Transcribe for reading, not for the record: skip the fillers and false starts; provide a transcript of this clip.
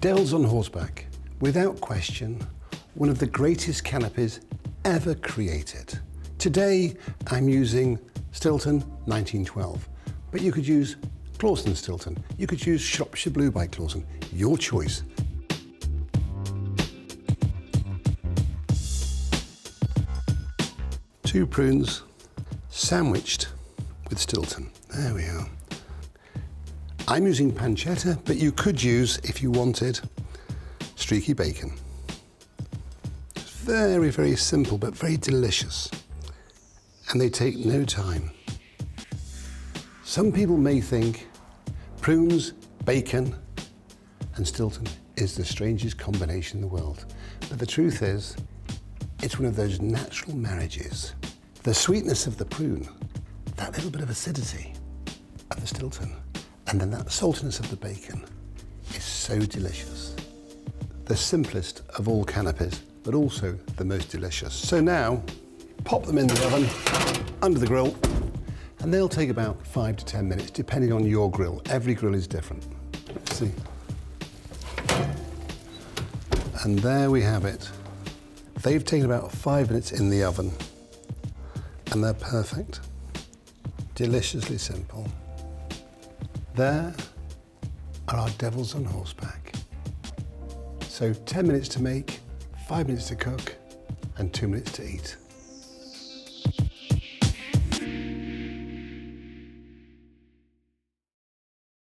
Devils on Horseback, without question, one of the greatest canapés ever created. Today, I'm using Stilton 1912, but you could use Clawson Stilton. You could use Shropshire Blue by Clawson, your choice. Two prunes sandwiched with Stilton. There we are. I'm using pancetta, but you could use, if you wanted, streaky bacon. It's very, very simple, but very delicious. And they take no time. Some people may think prunes, bacon, and Stilton is the strangest combination in the world. But the truth is, it's one of those natural marriages. The sweetness of the prune, that little bit of acidity of the Stilton, and then that saltiness of the bacon is so delicious. The simplest of all canapés, but also the most delicious. So now, pop them in the oven, under the grill, and they'll take about 5 to 10 minutes, depending on your grill. Every grill is different. Let's see. And there we have it. They've taken about 5 minutes in the oven, and they're perfect. Deliciously simple. There are our Devils on Horseback. So 10 minutes to make, 5 minutes to cook, and 2 minutes to eat.